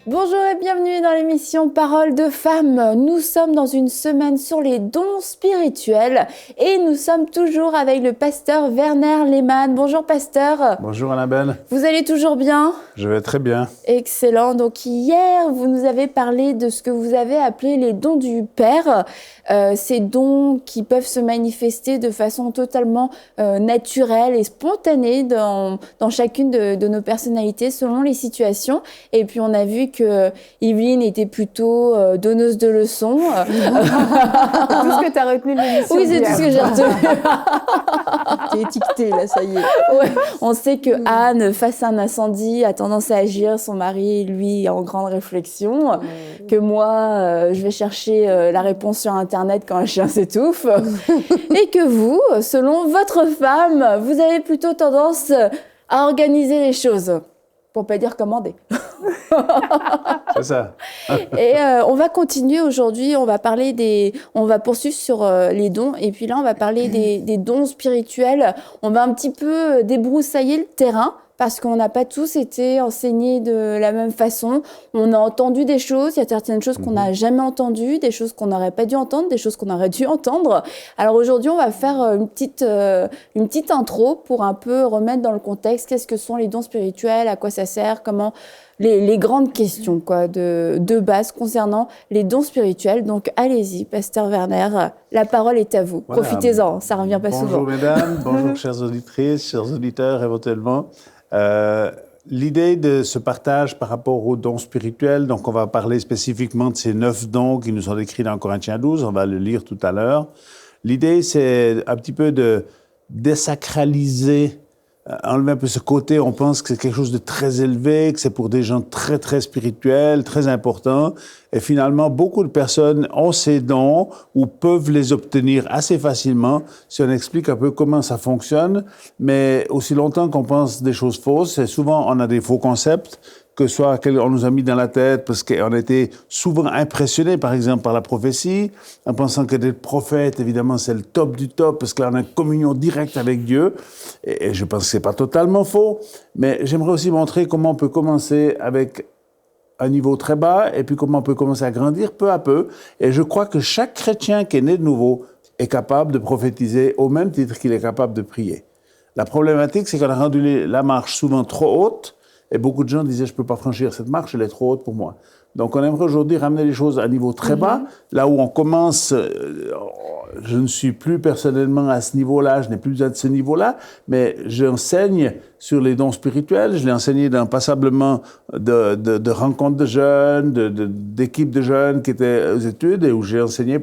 Bonjour et bienvenue dans l'émission Paroles de femmes. Nous sommes dans une semaine sur les dons spirituels et nous sommes toujours avec le pasteur Werner Lehmann. Bonjour pasteur. Bonjour Annabelle. Vous allez toujours bien ? Je vais très bien. Excellent. Donc hier, vous nous avez parlé de ce que vous avez appelé les dons du Père. Ces dons qui peuvent se manifester de façon totalement naturelle et spontanée dans chacune de nos personnalités selon les situations. Et puis on a vu que Yveline était plutôt donneuse de leçons. Tout ce que tu as retenu de l'émission. Oui, c'est tout ce que j'ai retenu. T'es étiquetée, là, ça y est. Ouais. On sait que Anne, face à un incendie, a tendance à agir. Son mari, lui, est en grande réflexion. Que moi, je vais chercher la réponse sur Internet quand un chien s'étouffe. Et que vous, selon votre femme, vous avez plutôt tendance à organiser les choses. Pour pas dire commander. C'est ça. Et on va continuer aujourd'hui, on va poursuivre sur les dons, et puis là on va parler des dons spirituels. On va un petit peu débroussailler le terrain, parce qu'on n'a pas tous été enseignés de la même façon. On a entendu des choses, il y a certaines choses qu'on n'a jamais entendues, des choses qu'on n'aurait pas dû entendre, des choses qu'on aurait dû entendre. Alors aujourd'hui, on va faire une petite intro pour un peu remettre dans le contexte qu'est-ce que sont les dons spirituels, à quoi ça sert, comment les grandes questions quoi, de base concernant les dons spirituels. Donc allez-y, pasteur Werner, la parole est à vous. Voilà. Profitez-en, ça ne revient pas souvent. Bonjour mesdames, bonjour chères auditrices, chers auditeurs éventuellement. L'idée de ce partage par rapport aux dons spirituels, donc on va parler spécifiquement de ces 9 dons qui nous sont décrits dans Corinthiens 12, on va le lire tout à l'heure. L'idée, c'est un petit peu de désacraliser, enlever un peu ce côté, on pense que c'est quelque chose de très élevé, que c'est pour des gens très, très spirituels, très importants. Et finalement, beaucoup de personnes ont ces dons ou peuvent les obtenir assez facilement si on explique un peu comment ça fonctionne. Mais aussi longtemps qu'on pense des choses fausses, et souvent on a des faux concepts, que soit on nous a mis dans la tête parce qu'on a été souvent impressionnés, par exemple, par la prophétie, en pensant que d'être prophète, évidemment, c'est le top du top, parce qu'on a une communion directe avec Dieu. Et je pense que c'est pas totalement faux, mais j'aimerais aussi montrer comment on peut commencer avec un niveau très bas, et puis comment on peut commencer à grandir peu à peu. Et je crois que chaque chrétien qui est né de nouveau est capable de prophétiser au même titre qu'il est capable de prier. La problématique, c'est qu'on a rendu la marche souvent trop haute, et beaucoup de gens disaient, je ne peux pas franchir cette marche, elle est trop haute pour moi. Donc, on aimerait aujourd'hui ramener les choses à un niveau très bas, là où on commence, je ne suis plus personnellement à ce niveau-là, je n'ai plus besoin de ce niveau-là, mais j'enseigne sur les dons spirituels, je l'ai enseigné dans passablement de rencontres de jeunes, d'équipes de jeunes qui étaient aux études, et où j'ai enseigné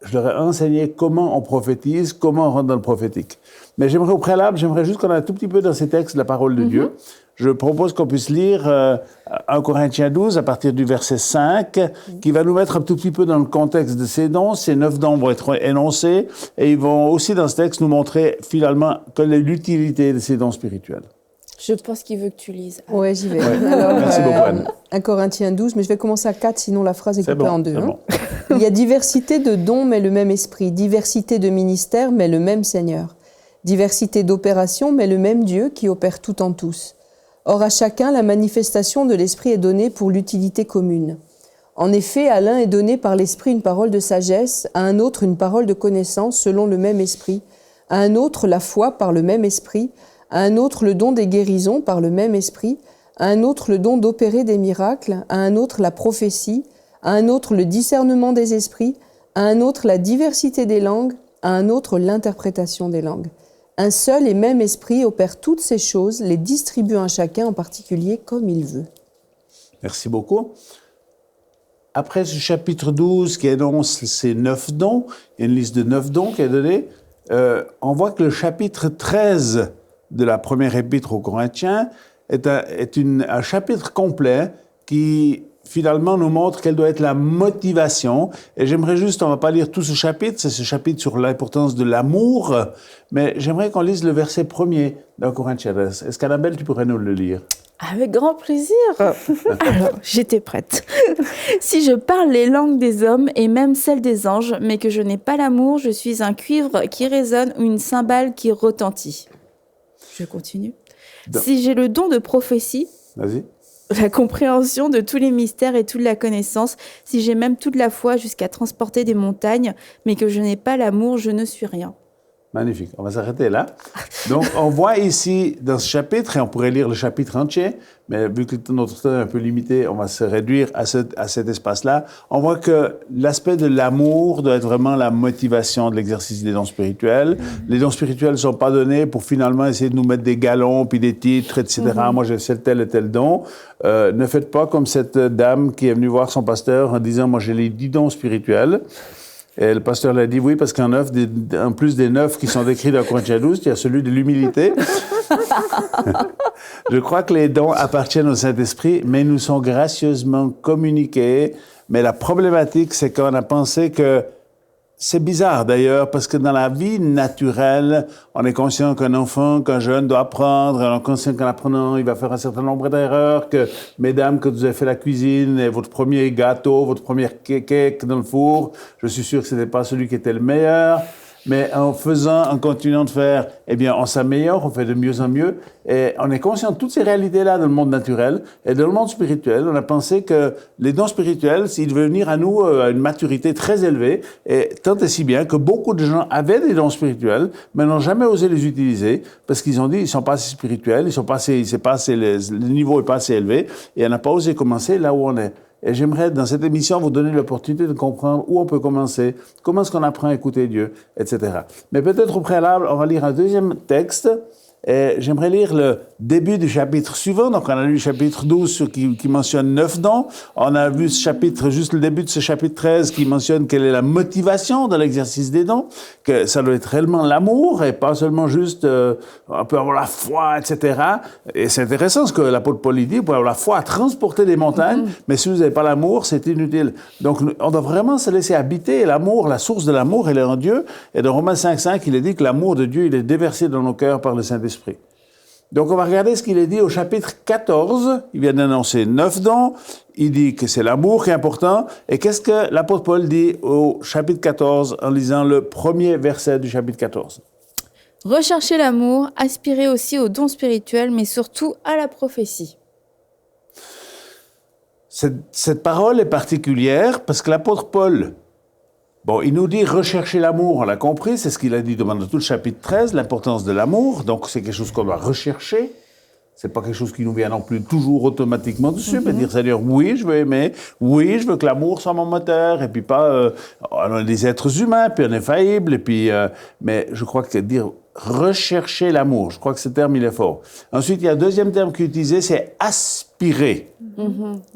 je leur ai enseigné comment on prophétise, comment on rentre dans le prophétique. Mais au préalable, j'aimerais juste qu'on ait un tout petit peu dans ces textes la parole de Dieu. Je propose qu'on puisse lire 1 Corinthiens 12 à partir du verset 5, qui va nous mettre un tout petit peu dans le contexte de ces dons. Ces 9 dons vont être énoncés, et ils vont aussi dans ce texte nous montrer finalement quelle est l'utilité de ces dons spirituels. Je pense qu'il veut que tu lises. Oui, j'y vais. Ouais. Alors, merci beaucoup, Anne. 1 Corinthiens 12, mais je vais commencer à 4, sinon la phrase est coupée en deux. Bon. Il y a diversité de dons, mais le même esprit. Diversité de ministères, mais le même Seigneur. Diversité d'opérations, mais le même Dieu qui opère tout en tous. Or, à chacun, la manifestation de l'Esprit est donnée pour l'utilité commune. En effet, à l'un est donné par l'Esprit une parole de sagesse, à un autre une parole de connaissance selon le même Esprit, à un autre la foi par le même Esprit, à un autre le don des guérisons par le même Esprit, à un autre le don d'opérer des miracles, à un autre la prophétie, à un autre le discernement des esprits, à un autre la diversité des langues, à un autre l'interprétation des langues. Un seul et même esprit opère toutes ces choses, les distribuant à chacun en particulier comme il veut. Merci beaucoup. Après ce chapitre 12 qui énonce ces 9 dons, il y a une liste de 9 dons qui est donnée, on voit que le chapitre 13 de la première épître aux Corinthiens est un chapitre complet qui finalement nous montre quelle doit être la motivation. Et j'aimerais juste, on ne va pas lire tout ce chapitre, c'est ce chapitre sur l'importance de l'amour, mais j'aimerais qu'on lise le verset 1er dans Corinthiens. Est-ce qu'Annabelle, tu pourrais nous le lire ? Avec grand plaisir. Alors, j'étais prête. Si je parle les langues des hommes et même celles des anges, mais que je n'ai pas l'amour, je suis un cuivre qui résonne ou une cymbale qui retentit. Je continue. Si j'ai le don de prophétie, Vas-y. la compréhension de tous les mystères et toute la connaissance, si j'ai même toute la foi jusqu'à transporter des montagnes, mais que je n'ai pas l'amour, je ne suis rien. Magnifique. On va s'arrêter là. Donc, on voit ici, dans ce chapitre, et on pourrait lire le chapitre entier, mais vu que notre temps est un peu limité, on va se réduire à cet espace-là. On voit que l'aspect de l'amour doit être vraiment la motivation de l'exercice des dons spirituels. Les dons spirituels ne sont pas donnés pour finalement essayer de nous mettre des galons, puis des titres, etc. Moi, j'ai tel et tel don. Ne faites pas comme cette dame qui est venue voir son pasteur en disant « Moi, j'ai les 10 dons spirituels ». Et le pasteur l'a dit, oui, parce qu'en plus des 9 qui sont décrits dans Corinthiens 12, il y a celui de l'humilité. Je crois que les dons appartiennent au Saint-Esprit, mais nous sont gracieusement communiqués. Mais la problématique, c'est qu'on a pensé que c'est bizarre d'ailleurs, parce que dans la vie naturelle, on est conscient qu'un enfant, qu'un jeune doit apprendre, on est conscient qu'en apprenant, il va faire un certain nombre d'erreurs, que, mesdames, quand vous avez fait la cuisine, et votre premier gâteau, votre premier cake dans le four, je suis sûr que ce n'était pas celui qui était le meilleur, mais en continuant de faire, eh bien, on s'améliore, on fait de mieux en mieux, et on est conscient de toutes ces réalités-là dans le monde naturel, et dans le monde spirituel, on a pensé que les dons spirituels, ils devaient venir à nous à une maturité très élevée, et tant et si bien que beaucoup de gens avaient des dons spirituels, mais n'ont jamais osé les utiliser, parce qu'ils ont dit, ils sont pas assez spirituels, le niveau est pas assez élevé, et on n'a pas osé commencer là où on est. Et j'aimerais, dans cette émission, vous donner l'opportunité de comprendre où on peut commencer, comment est-ce qu'on apprend à écouter Dieu, etc. Mais peut-être au préalable, on va lire un deuxième texte. Et j'aimerais lire le début du chapitre suivant. Donc, on a lu le chapitre 12 qui mentionne 9 dons. On a vu juste le début de ce chapitre 13 qui mentionne quelle est la motivation de l'exercice des dons, que ça doit être réellement l'amour et pas seulement juste on peut avoir la foi, etc. Et c'est intéressant ce que l'apôtre Paul dit, vous pouvez avoir la foi à transporter des montagnes, mais si vous n'avez pas l'amour, c'est inutile. Donc, on doit vraiment se laisser habiter. Et l'amour, la source de l'amour, elle est en Dieu. Et dans Romains 5,5, il est dit que l'amour de Dieu, il est déversé dans nos cœurs par le Saint-Esprit. Donc, on va regarder ce qu'il est dit au chapitre 14. Il vient d'annoncer 9 dons. Il dit que c'est l'amour qui est important. Et qu'est-ce que l'apôtre Paul dit au chapitre 14 en lisant le premier verset du chapitre 14? Recherchez l'amour, aspirez aussi aux dons spirituels, mais surtout à la prophétie. Cette parole est particulière parce que l'apôtre Paul, il nous dit rechercher l'amour, on l'a compris, c'est ce qu'il a dit dans tout le chapitre 13, l'importance de l'amour, donc c'est quelque chose qu'on doit rechercher. C'est pas quelque chose qui nous vient non plus toujours automatiquement dessus, mais dire Seigneur, oui, je veux aimer, oui, je veux que l'amour soit mon moteur, et puis pas, on est des êtres humains, puis on est faillibles, et puis, mais je crois que dire rechercher l'amour, je crois que ce terme, il est fort. Ensuite, il y a un deuxième terme qui est utilisé, c'est aspirer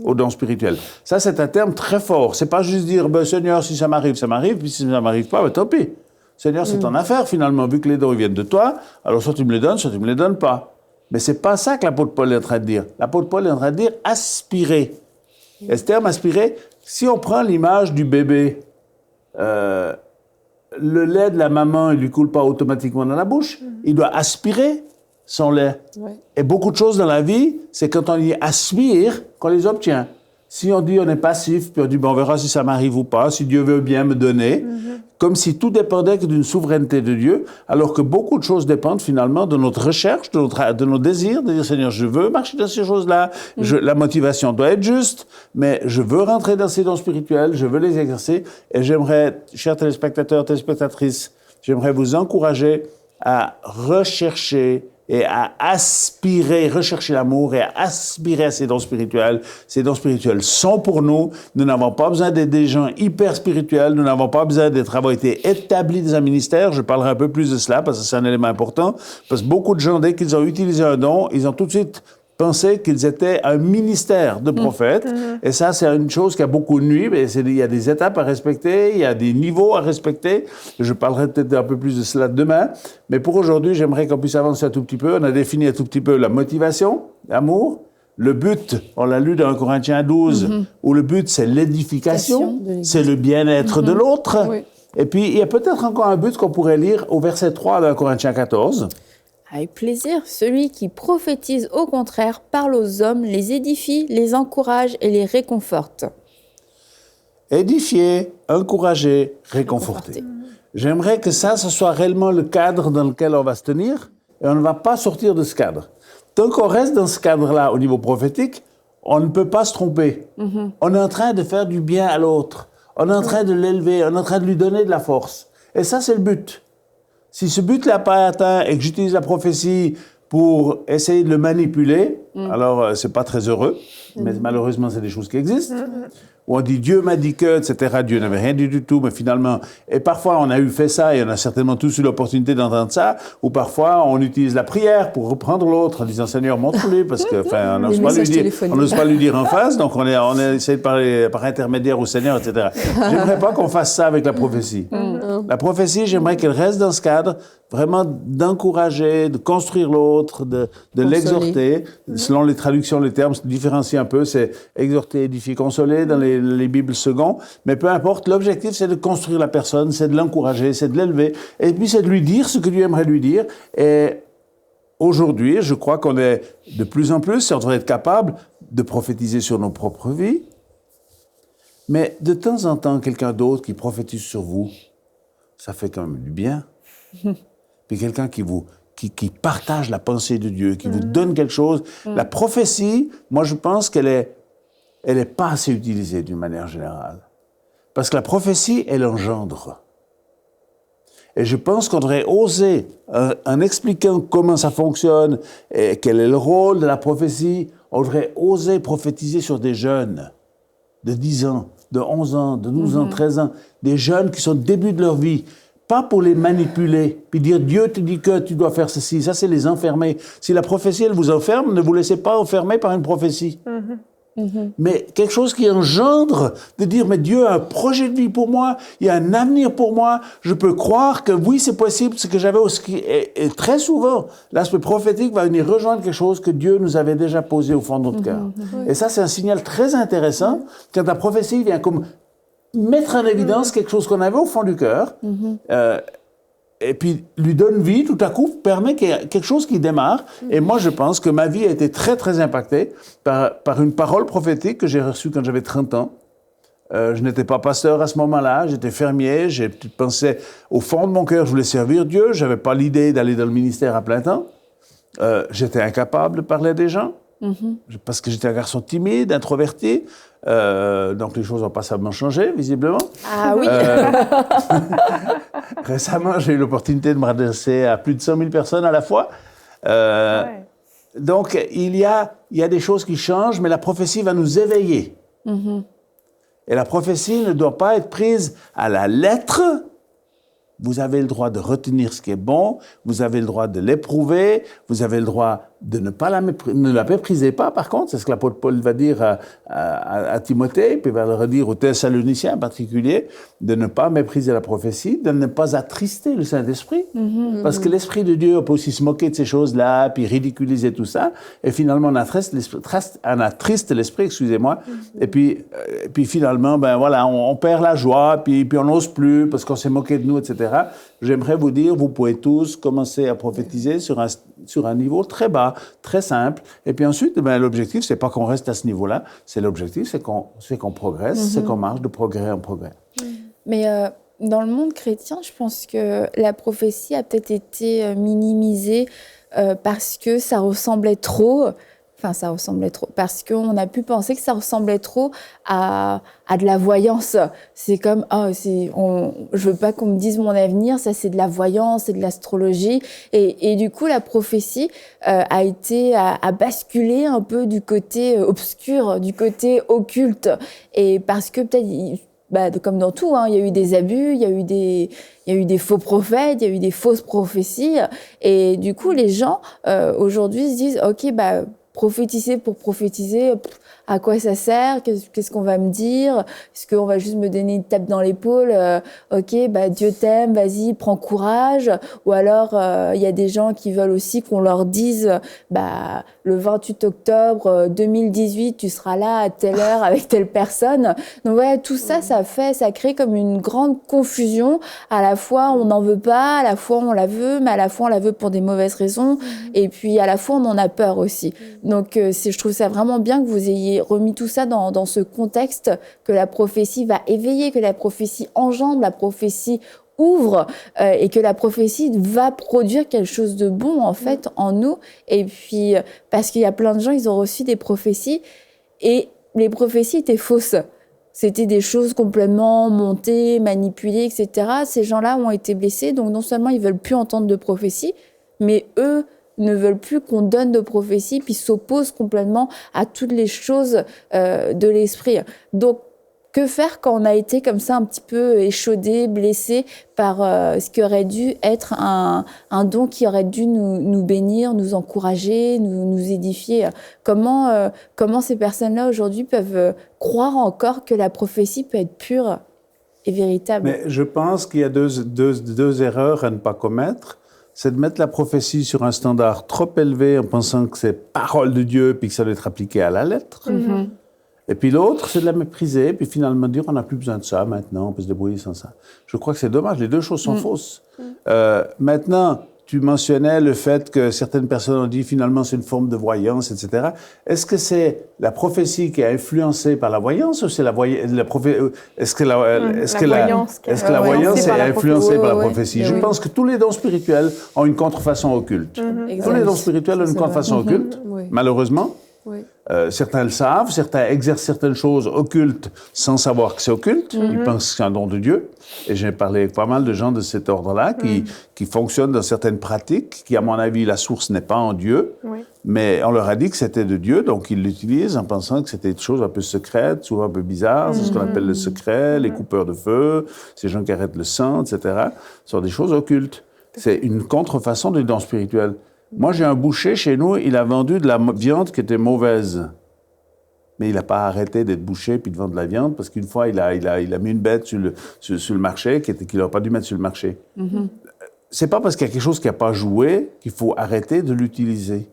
aux dons spirituels. Ça, c'est un terme très fort. C'est pas juste dire, Seigneur, si ça m'arrive, puis si ça m'arrive pas, tant pis. Seigneur, c'est ton affaire, finalement, vu que les dons ils viennent de toi, alors soit tu me les donnes, soit tu me les donnes pas. Mais c'est pas ça que l'apôtre Paul est en train de dire. L'apôtre Paul est en train de dire aspirer. Et ce terme aspirer, si on prend l'image du bébé, le lait de la maman, il lui coule pas automatiquement dans la bouche. Il doit aspirer son lait. Ouais. Et beaucoup de choses dans la vie, c'est quand on y aspire qu'on les obtient. Si on dit on est passif, puis on dit on verra si ça m'arrive ou pas, si Dieu veut bien me donner, comme si tout dépendait que d'une souveraineté de Dieu, alors que beaucoup de choses dépendent finalement de notre recherche, de nos désirs, de dire Seigneur, je veux marcher dans ces choses-là, la motivation doit être juste, mais je veux rentrer dans ces dons spirituels, je veux les exercer, et j'aimerais, chers téléspectateurs, téléspectatrices, j'aimerais vous encourager à rechercher et à aspirer, rechercher l'amour et à aspirer à ces dons spirituels. Ces dons spirituels sont pour nous. Nous n'avons pas besoin d'être des gens hyper spirituels. Nous n'avons pas besoin d'avoir été établis dans un ministère. Je parlerai un peu plus de cela parce que c'est un élément important. Parce que beaucoup de gens, dès qu'ils ont utilisé un don, ils ont tout de suite pensé qu'ils étaient un ministère de prophètes. Et ça, c'est une chose qui a beaucoup nui. Mais il y a des étapes à respecter, il y a des niveaux à respecter. Je parlerai peut-être un peu plus de cela demain. Mais pour aujourd'hui, j'aimerais qu'on puisse avancer un tout petit peu. On a défini un tout petit peu la motivation, l'amour. Le but, on l'a lu dans 1 Corinthiens 12, où le but, c'est l'édification, c'est le bien-être de l'autre. Oui. Et puis, il y a peut-être encore un but qu'on pourrait lire au verset 3 de 1 Corinthiens 14. Avec plaisir, celui qui prophétise au contraire parle aux hommes, les édifie, les encourage et les réconforte. Édifier, encourager, réconforter. J'aimerais que ça, ce soit réellement le cadre dans lequel on va se tenir, et on ne va pas sortir de ce cadre. Tant qu'on reste dans ce cadre-là au niveau prophétique, on ne peut pas se tromper. On est en train de faire du bien à l'autre. On est en train de l'élever, on est en train de lui donner de la force. Et ça, c'est le but. Si ce but n'est pas atteint et que j'utilise la prophétie pour essayer de le manipuler, alors c'est pas très heureux, mais malheureusement, c'est des choses qui existent. Où on dit Dieu m'a dit que, etc. Dieu n'avait rien dit du tout, mais finalement... Et parfois, on a fait ça, et on a certainement tous eu l'opportunité d'entendre ça, ou parfois, on utilise la prière pour reprendre l'autre en disant Seigneur, montre-lui, parce que, on n'ose pas lui dire en face, donc on essaie de parler par intermédiaire au Seigneur, etc. J'aimerais pas qu'on fasse ça avec la prophétie. La prophétie, j'aimerais qu'elle reste dans ce cadre, vraiment d'encourager, de construire l'autre, de l'exhorter. Selon les traductions, les termes se différencient un peu, c'est exhorter, édifier, consoler dans les Bibles secondes, mais peu importe, l'objectif c'est de construire la personne, c'est de l'encourager, c'est de l'élever, et puis c'est de lui dire ce que Dieu aimerait lui dire. Et aujourd'hui, je crois qu'on est de plus en plus, on devrait être capable de prophétiser sur nos propres vies, mais de temps en temps, quelqu'un d'autre qui prophétise sur vous, ça fait quand même du bien. Puis quelqu'un qui partage la pensée de Dieu, qui vous donne quelque chose. La prophétie, moi je pense qu'elle est pas assez utilisée d'une manière générale. Parce que la prophétie, elle engendre. Et je pense qu'on devrait oser, en expliquant comment ça fonctionne et quel est le rôle de la prophétie, on devrait oser prophétiser sur des jeunes de 10 ans, de 11 ans, de 12 ans, 13 ans, des jeunes qui sont au début de leur vie. Pas pour les manipuler, puis dire Dieu te dit que tu dois faire ceci. Ça, c'est les enfermer. Si la prophétie, elle vous enferme, ne vous laissez pas enfermer par une prophétie. Mais quelque chose qui engendre de dire mais Dieu a un projet de vie pour moi, il y a un avenir pour moi, je peux croire que oui, c'est possible, ce que j'avais aussi. Et très souvent, l'aspect prophétique va venir rejoindre quelque chose que Dieu nous avait déjà posé au fond de notre cœur. Et ça, c'est un signal très intéressant quand la prophétie vient comme mettre en évidence quelque chose qu'on avait au fond du cœur, et puis lui donne vie, tout à coup, permet qu'il y ait quelque chose qui démarre. Et moi, je pense que ma vie a été très, très impactée par une parole prophétique que j'ai reçue quand j'avais 30 ans. Je n'étais pas pasteur à ce moment-là, j'étais fermier, j'ai pensé au fond de mon cœur, je voulais servir Dieu, je n'avais pas l'idée d'aller dans le ministère à plein temps. J'étais incapable de parler à des gens. Parce que j'étais un garçon timide, introverti, donc les choses n'ont pas passablement changé, visiblement. Ah oui. Récemment, j'ai eu l'opportunité de me adresser à plus de 100 000 personnes à la fois. Donc, il y a des choses qui changent, mais la prophétie va nous éveiller. Et la prophétie ne doit pas être prise à la lettre. Vous avez le droit de retenir ce qui est bon, vous avez le droit de l'éprouver, vous avez le droit de ne la mépriser pas, par contre, c'est ce que l'apôtre Paul va dire à Timothée, puis il va le redire aux Thessaloniciens en particulier, de ne pas mépriser la prophétie, de ne pas attrister le Saint-Esprit, parce que l'Esprit de Dieu peut aussi se moquer de ces choses-là, puis ridiculiser tout ça, et finalement on attriste l'Esprit, excusez-moi, et puis finalement, ben voilà, on perd la joie, puis on n'ose plus, parce qu'on s'est moqué de nous, etc. J'aimerais vous dire, vous pouvez tous commencer à prophétiser sur un niveau très bas, très simple. Et puis ensuite, ben, l'objectif, c'est pas qu'on reste à ce niveau-là. L'objectif, c'est qu'on progresse, c'est qu'on marche de progrès en progrès. Mais dans le monde chrétien, je pense que la prophétie a peut-être été minimisée parce que ça ressemblait trop. Enfin, ça ressemblait trop. Parce qu'on a pu penser que ça ressemblait trop à de la voyance. C'est comme, je veux pas qu'on me dise mon avenir, ça c'est de la voyance, c'est de l'astrologie. Et du coup, la prophétie a basculé un peu du côté obscur, du côté occulte. Et parce que peut-être, comme dans tout, il y a eu des abus, il y a eu des faux prophètes, il y a eu des fausses prophéties. Et du coup, les gens, aujourd'hui, se disent, OK, prophétiser pour prophétiser, à quoi ça sert? Qu'est-ce qu'on va me dire? Est-ce qu'on va juste me donner une tape dans l'épaule? OK, Dieu t'aime, vas-y, prends courage. Ou alors, il y a des gens qui veulent aussi qu'on leur dise, le 28 octobre 2018, tu seras là à telle heure avec telle personne. Donc ouais, tout ça, ça crée comme une grande confusion. À la fois, on n'en veut pas, à la fois, on la veut, mais à la fois, on la veut pour des mauvaises raisons. Et puis, à la fois, on en a peur aussi. Donc, je trouve ça vraiment bien que vous ayez remis tout ça dans ce contexte, que la prophétie va éveiller, que la prophétie engendre, la prophétie ouvre, et que la prophétie va produire quelque chose de bon, en fait, en nous. Et puis, parce qu'il y a plein de gens, ils ont reçu des prophéties, Et les prophéties étaient fausses. C'était des choses complètement montées, manipulées, etc. Ces gens-là ont été blessés, donc non seulement ils veulent plus entendre de prophéties, mais eux ne veulent plus qu'on donne de prophéties, puis s'opposent complètement à toutes les choses de l'esprit. Donc, que faire quand on a été comme ça un petit peu échaudé, blessé par ce qui aurait dû être un don qui aurait dû nous bénir, nous encourager, nous édifier? Comment ces personnes-là aujourd'hui peuvent croire encore que la prophétie peut être pure et véritable? Mais je pense qu'il y a deux erreurs à ne pas commettre. C'est de mettre la prophétie sur un standard trop élevé en pensant que c'est parole de Dieu puis que ça doit être appliqué à la lettre. Mm-hmm. Et puis l'autre, c'est de la mépriser, puis finalement dire on n'a plus besoin de ça maintenant, on peut se débrouiller sans ça. Je crois que c'est dommage, les deux choses sont fausses. Maintenant, tu mentionnais le fait que certaines personnes ont dit finalement c'est une forme de voyance, etc. Est-ce que c'est la prophétie qui est influencée par la voyance ou c'est est-ce que la voyance est influencée par la prophétie? Je pense que tous les dons spirituels ont une contrefaçon occulte. Tous les dons spirituels ont une contrefaçon occulte, malheureusement. Oui. Certains le savent, certains exercent certaines choses occultes sans savoir que c'est occulte. Ils pensent que c'est un don de Dieu. Et j'ai parlé avec pas mal de gens de cet ordre-là qui fonctionnent dans certaines pratiques qui, à mon avis, la source n'est pas en Dieu. Oui. Mais on leur a dit que c'était de Dieu, donc ils l'utilisent en pensant que c'était des choses un peu secrètes, souvent un peu bizarres. C'est ce qu'on appelle le secret, les coupeurs de feu, ces gens qui arrêtent le sang, etc. Ce sont des choses occultes. C'est une contrefaçon des dons spirituels. Moi, j'ai un boucher chez nous, il a vendu de la viande qui était mauvaise. Mais il n'a pas arrêté d'être boucher puis de vendre de la viande parce qu'une fois, il a mis une bête sur le marché qu'il n'aurait pas dû mettre sur le marché. C'est pas parce qu'il y a quelque chose qui n'a pas joué qu'il faut arrêter de l'utiliser.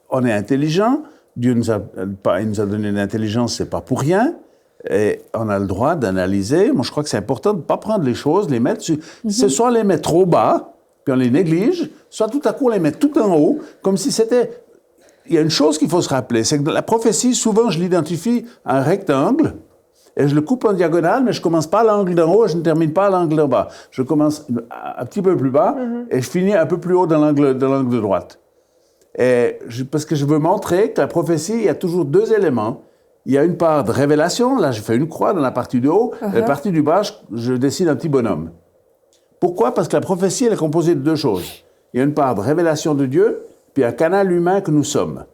On est intelligent. Dieu nous a donné une intelligence, c'est pas pour rien. Et on a le droit d'analyser. Moi, je crois que c'est important de ne pas prendre les choses, les mettre sur... C'est soit les mettre trop bas, puis on les néglige, soit tout à coup on les met tout en haut, comme si c'était... Il y a une chose qu'il faut se rappeler, c'est que dans la prophétie, souvent je l'identifie à un rectangle, et je le coupe en diagonale, mais je ne commence pas à l'angle d'en haut et je ne termine pas à l'angle d'en bas. Je commence un petit peu plus bas, et je finis un peu plus haut dans l'angle de droite. Parce que je veux montrer que la prophétie, il y a toujours deux éléments. Il y a une part de révélation, là je fais une croix dans la partie du haut, et la partie du bas, je dessine un petit bonhomme. Pourquoi? Parce que la prophétie, elle est composée de deux choses. Il y a une part de révélation de Dieu, puis un canal humain que nous sommes.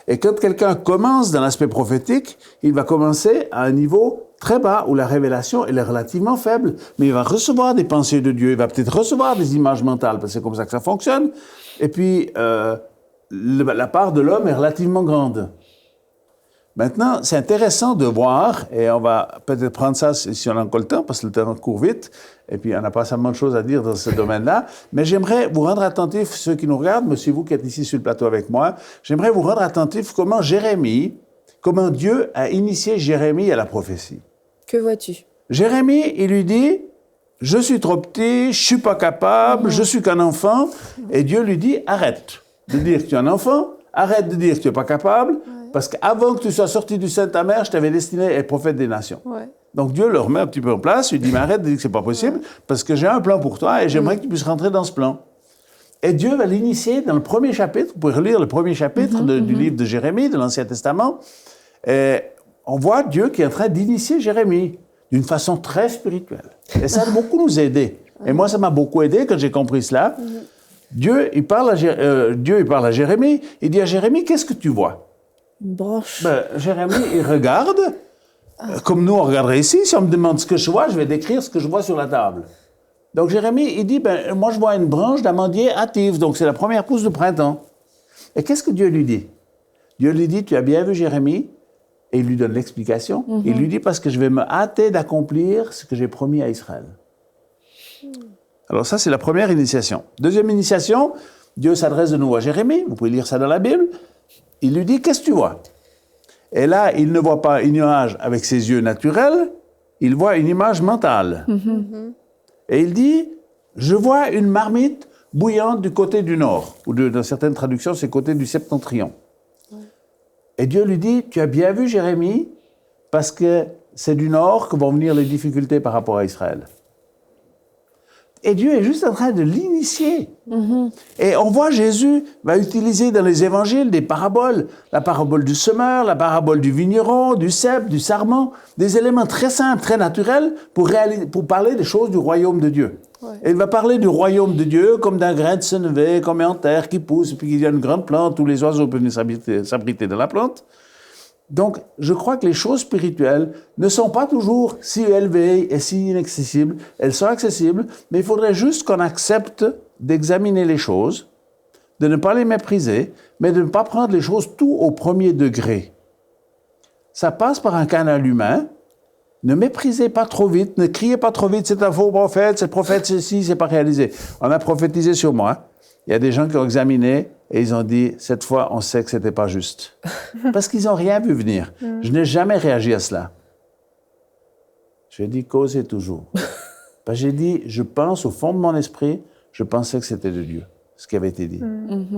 Et quand quelqu'un commence dans l'aspect prophétique, il va commencer à un niveau très bas où la révélation elle est relativement faible, mais il va recevoir des pensées de Dieu, il va peut-être recevoir des images mentales, parce que c'est comme ça que ça fonctionne. Et puis, la part de l'homme est relativement grande. Maintenant, c'est intéressant de voir, et on va peut-être prendre ça si on a encore le temps, parce que le temps court vite, et puis on n'a pas seulement de choses à dire dans ce domaine-là, mais j'aimerais vous rendre attentifs, ceux qui nous regardent, mais c'est vous qui êtes ici sur le plateau avec moi, j'aimerais vous rendre attentifs comment Dieu a initié Jérémie à la prophétie. Que vois-tu? Jérémie, il lui dit, je suis trop petit, je suis pas capable, je suis qu'un enfant, et Dieu lui dit, arrête de dire que tu es un enfant, arrête de dire que tu n'es pas capable, parce qu'avant que tu sois sorti du sein de ta mère, je t'avais destiné à être prophète des nations. Ouais. Donc Dieu le remet un petit peu en place, il dit, mais arrête de dire que c'est pas possible, parce que j'ai un plan pour toi et j'aimerais que tu puisses rentrer dans ce plan. Et Dieu va l'initier dans le premier chapitre, vous pouvez relire le premier chapitre du livre de Jérémie, de l'Ancien Testament, et on voit Dieu qui est en train d'initier Jérémie d'une façon très spirituelle. Et ça a beaucoup nous aider. Et moi, ça m'a beaucoup aidé quand j'ai compris cela. Dieu, il parle à Jérémie, il dit à Jérémie, qu'est-ce que tu vois? Une branche. Jérémie, il regarde, comme nous on regarderait ici, si on me demande ce que je vois, je vais décrire ce que je vois sur la table. Donc Jérémie, il dit, moi je vois une branche d'amandier hâtive, donc c'est la première pousse de printemps. Et qu'est-ce que Dieu lui dit? Dieu lui dit, tu as bien vu Jérémie? Et il lui donne l'explication. Il lui dit, parce que je vais me hâter d'accomplir ce que j'ai promis à Israël. Alors ça, c'est la première initiation. Deuxième initiation, Dieu s'adresse de nouveau à Jérémie, vous pouvez lire ça dans la Bible. Il lui dit, qu'est-ce que tu vois? Et là, il ne voit pas une image avec ses yeux naturels, il voit une image mentale. Et il dit, je vois une marmite bouillante du côté du nord, ou dans certaines traductions, c'est côté du septentrion. Et Dieu lui dit, tu as bien vu Jérémie, parce que c'est du nord que vont venir les difficultés par rapport à Israël. Et Dieu est juste en train de l'initier. Et on voit Jésus va utiliser dans les évangiles des paraboles. La parabole du semeur, la parabole du vigneron, du cep, du sarment. Des éléments très simples, très naturels pour parler des choses du royaume de Dieu. Ouais. Et il va parler du royaume de Dieu comme d'un grain de sénévé, comme en terre qui pousse, et puis il y a une grande plante où les oiseaux peuvent venir s'abriter dans la plante. Donc, je crois que les choses spirituelles ne sont pas toujours si élevées et si inaccessibles. Elles sont accessibles, mais il faudrait juste qu'on accepte d'examiner les choses, de ne pas les mépriser, mais de ne pas prendre les choses tout au premier degré. Ça passe par un canal humain. Ne méprisez pas trop vite, ne criez pas trop vite, c'est un faux prophète, c'est prophète, ceci, c'est pas réalisé. On a prophétisé sur moi. Il y a des gens qui ont examiné et ils ont dit, cette fois, on sait que c'était pas juste. Parce qu'ils n'ont rien vu venir. Je n'ai jamais réagi à cela. J'ai dit, causez toujours. Parce que j'ai dit, je pense au fond de mon esprit, je pensais que c'était de Dieu, ce qui avait été dit.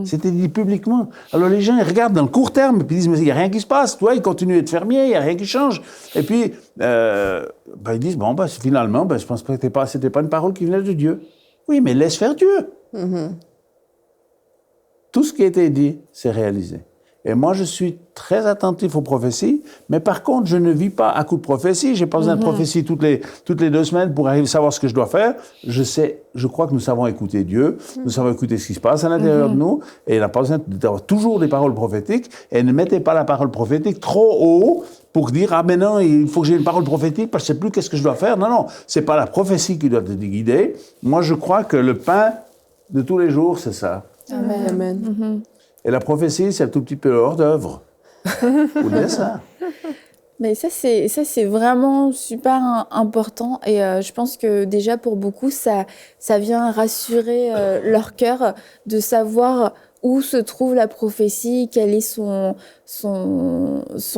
C'était dit publiquement. Alors les gens, ils regardent dans le court terme, et puis ils disent, mais il n'y a rien qui se passe. Toi, ils continuent d'être fermiers, il n'y a rien qui change. Et puis, ils disent, bon, finalement, je pense que c'était pas une parole qui venait de Dieu. Oui, mais laisse faire Dieu. Tout ce qui a été dit, c'est réalisé. Et moi, je suis très attentif aux prophéties, mais par contre, je ne vis pas à coup de prophétie. Je n'ai pas besoin de prophétie toutes les 2 semaines pour arriver à savoir ce que je dois faire. Je crois que nous savons écouter Dieu, nous savons écouter ce qui se passe à l'intérieur de nous, et il n'a pas besoin d'avoir toujours des paroles prophétiques, et ne mettez pas la parole prophétique trop haut pour dire « Ah, mais non, il faut que j'ai une parole prophétique parce que je ne sais plus qu'est-ce que je dois faire. » Non, ce n'est pas la prophétie qui doit te guider. Moi, je crois que le pain de tous les jours, c'est ça. Amen. Amen. Et la prophétie, c'est un tout petit peu hors d'œuvre. Vous voyez ça? Mais ça, c'est vraiment super important. Et je pense que déjà, pour beaucoup, ça vient rassurer leur cœur de savoir où se trouve la prophétie, quel est son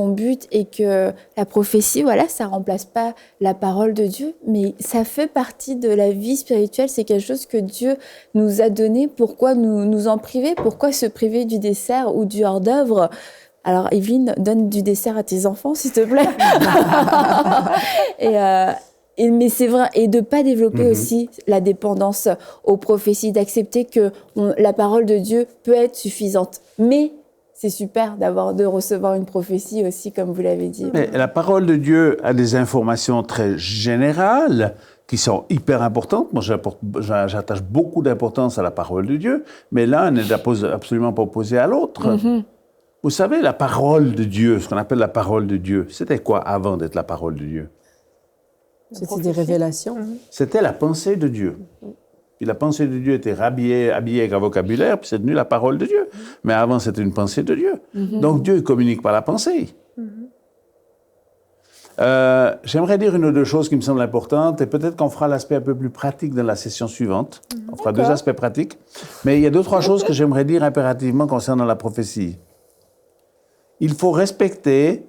but, et que la prophétie, voilà, ça remplace pas la parole de Dieu, mais ça fait partie de la vie spirituelle. C'est quelque chose que Dieu nous a donné. Pourquoi nous en priver? Pourquoi se priver du dessert ou du hors-d'œuvre? Alors, Evelyne, donne du dessert à tes enfants, s'il te plaît. Mais c'est vrai, et de pas développer aussi la dépendance aux prophéties, d'accepter que la parole de Dieu peut être suffisante. Mais c'est super de recevoir une prophétie aussi, comme vous l'avez dit. Mais la parole de Dieu a des informations très générales qui sont hyper importantes. Moi, j'attache beaucoup d'importance à la parole de Dieu, mais l'un n'est absolument pas opposé à l'autre. Vous savez, la parole de Dieu, ce qu'on appelle la parole de Dieu, c'était quoi avant d'être la parole de Dieu? C'était des révélations. C'était la pensée de Dieu. Puis la pensée de Dieu était habillée avec un vocabulaire, puis c'est devenu la parole de Dieu. Mais avant, c'était une pensée de Dieu. Donc Dieu ne communique pas la pensée. J'aimerais dire une ou deux choses qui me semblent importantes, et peut-être qu'on fera l'aspect un peu plus pratique dans la session suivante. On fera 2 aspects pratiques. Mais il y a 2, 3 choses que j'aimerais dire impérativement concernant la prophétie. Il faut respecter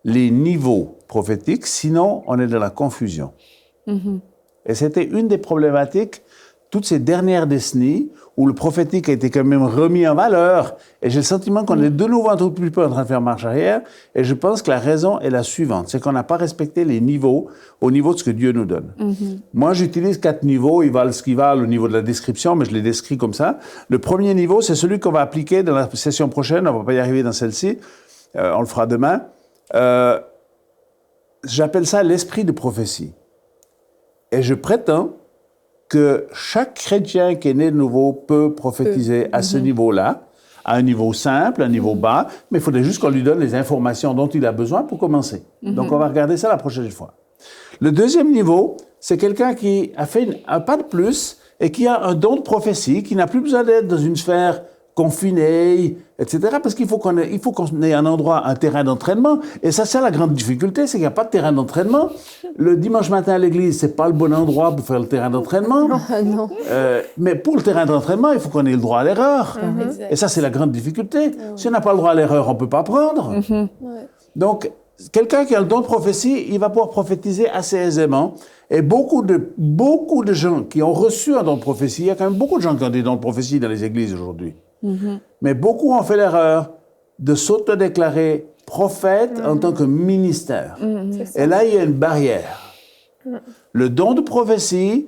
les niveaux prophétiques, sinon on est dans la confusion. Et c'était une des problématiques toutes ces dernières décennies où le prophétique a été quand même remis en valeur. Et j'ai le sentiment qu'on est de nouveau un tout petit peu en train de faire marche arrière. Et je pense que la raison est la suivante, c'est qu'on n'a pas respecté les niveaux au niveau de ce que Dieu nous donne. Moi, j'utilise 4 niveaux. Ils valent ce qu'ils valent au niveau de la description, mais je les décris comme ça. Le premier niveau, c'est celui qu'on va appliquer dans la session prochaine. On ne va pas y arriver dans celle-ci. On le fera demain. J'appelle ça l'esprit de prophétie. Et je prétends que chaque chrétien qui est né de nouveau peut prophétiser à ce niveau-là, à un niveau simple, un niveau bas, mais il faudrait juste qu'on lui donne les informations dont il a besoin pour commencer. Donc on va regarder ça la prochaine fois. Le deuxième niveau, c'est quelqu'un qui a fait un pas de plus et qui a un don de prophétie, qui n'a plus besoin d'être dans une sphère confinés, etc. Parce qu'il faut qu'on ait un endroit, un terrain d'entraînement. Et ça, c'est la grande difficulté, c'est qu'il n'y a pas de terrain d'entraînement. Le dimanche matin à l'église, c'est pas le bon endroit pour faire le terrain d'entraînement. Non. Mais pour le terrain d'entraînement, il faut qu'on ait le droit à l'erreur. Et ça, c'est la grande difficulté. Si on n'a pas le droit à l'erreur, on ne peut pas apprendre. Donc, quelqu'un qui a le don de prophétie, il va pouvoir prophétiser assez aisément. Et beaucoup de gens qui ont reçu un don de prophétie, il y a quand même beaucoup de gens qui ont des dons de prophétie dans les églises aujourd'hui. Mais beaucoup ont fait l'erreur de s'autodéclarer prophète en tant que ministère. Et là, il y a une barrière. Le don de prophétie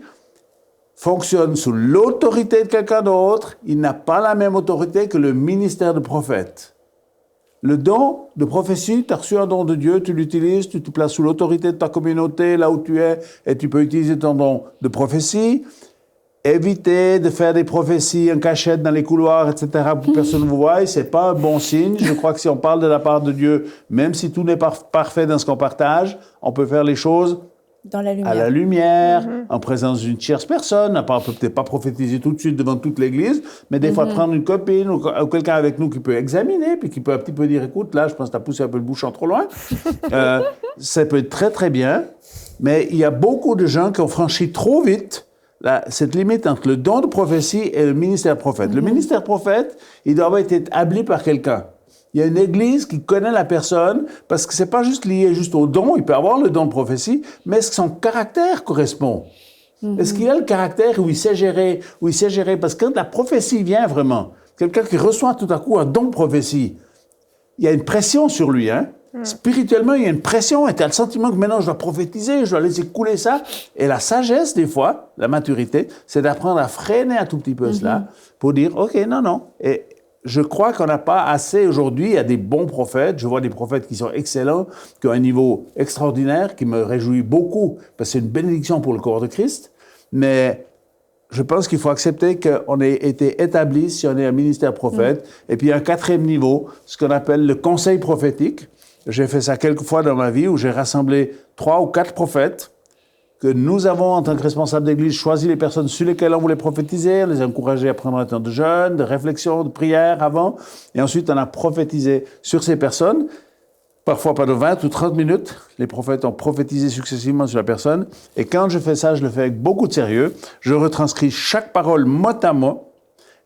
fonctionne sous l'autorité de quelqu'un d'autre, il n'a pas la même autorité que le ministère de prophète. Le don de prophétie, tu as reçu un don de Dieu, tu l'utilises, tu te places sous l'autorité de ta communauté, là où tu es, et tu peux utiliser ton don de prophétie. Évitez de faire des prophéties en cachette dans les couloirs, etc., pour que personne ne vous voie. C'est pas un bon signe. Je crois que si on parle de la part de Dieu, même si tout n'est pas parfait dans ce qu'on partage, on peut faire les choses dans la lumière. À la lumière, en présence d'une tierce personne. On peut peut-être pas prophétiser tout de suite devant toute l'Église, mais des fois prendre une copine ou quelqu'un avec nous qui peut examiner, puis qui peut un petit peu dire, écoute, là, je pense que tu as poussé un peu le bouchon trop loin. Ça peut être très, très bien, mais il y a beaucoup de gens qui ont franchi trop vite cette limite entre le don de prophétie et le ministère prophète. Le ministère prophète, il doit avoir été établi par quelqu'un. Il y a une église qui connaît la personne, parce que c'est pas juste lié juste au don, il peut avoir le don de prophétie, mais est-ce que son caractère correspond? Est-ce qu'il a le caractère où il sait gérer, parce que quand la prophétie vient vraiment, quelqu'un qui reçoit tout à coup un don de prophétie, il y a une pression sur lui, hein? Spirituellement, il y a une pression, et tu as le sentiment que maintenant je dois prophétiser, je dois laisser couler ça. Et la sagesse, des fois, la maturité, c'est d'apprendre à freiner un tout petit peu cela, pour dire, OK, non. Et je crois qu'on n'a pas assez aujourd'hui, il y a des bons prophètes, je vois des prophètes qui sont excellents, qui ont un niveau extraordinaire, qui me réjouit beaucoup, parce que c'est une bénédiction pour le corps de Christ, mais je pense qu'il faut accepter qu'on ait été établi si on est un ministère prophète. Et puis un quatrième niveau, ce qu'on appelle le conseil prophétique. J'ai fait ça quelques fois dans ma vie où j'ai rassemblé 3 ou 4 prophètes que nous avons, en tant que responsables d'église, choisi les personnes sur lesquelles on voulait prophétiser, on les a encouragés à prendre un temps de jeûne, de réflexion, de prière avant, et ensuite on a prophétisé sur ces personnes. Parfois pas de 20 ou 30 minutes, les prophètes ont prophétisé successivement sur la personne, et quand je fais ça, je le fais avec beaucoup de sérieux, je retranscris chaque parole mot à mot,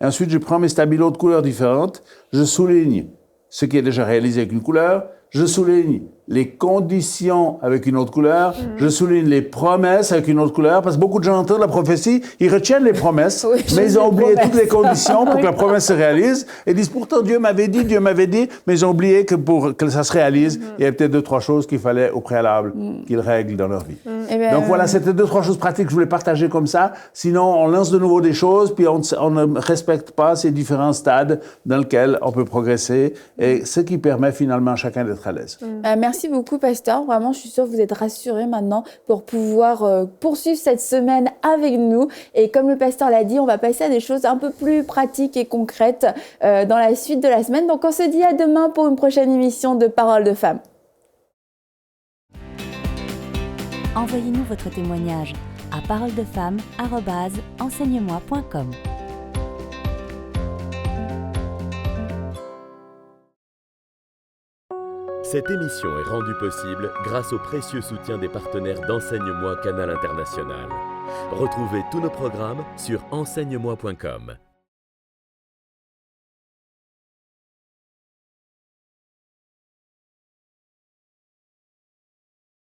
et ensuite je prends mes stabilos de couleurs différentes, je souligne ce qui est déjà réalisé avec une couleur, je souligne les conditions avec une autre couleur, je souligne les promesses avec une autre couleur, parce que beaucoup de gens entendent la prophétie, ils retiennent les promesses, mais ils ont oublié toutes les conditions pour que la promesse se réalise, et disent pourtant Dieu m'avait dit, mais ils ont oublié que pour que ça se réalise, il y avait peut-être 2-3 choses qu'il fallait au préalable qu'ils règlent dans leur vie. Donc voilà, c'était 2-3 choses pratiques que je voulais partager comme ça, sinon on lance de nouveau des choses, puis on ne respecte pas ces différents stades dans lesquels on peut progresser, et ce qui permet finalement à chacun d'être à l'aise. Merci beaucoup, pasteur. Vraiment, je suis sûre que vous êtes rassurés maintenant pour pouvoir poursuivre cette semaine avec nous. Et comme le pasteur l'a dit, on va passer à des choses un peu plus pratiques et concrètes dans la suite de la semaine. Donc, on se dit à demain pour une prochaine émission de Paroles de Femmes. Envoyez-nous votre témoignage à paroledefemmes@enseigne-moi.com. Cette émission est rendue possible grâce au précieux soutien des partenaires d'Enseigne-moi Canal International. Retrouvez tous nos programmes sur enseigne-moi.com.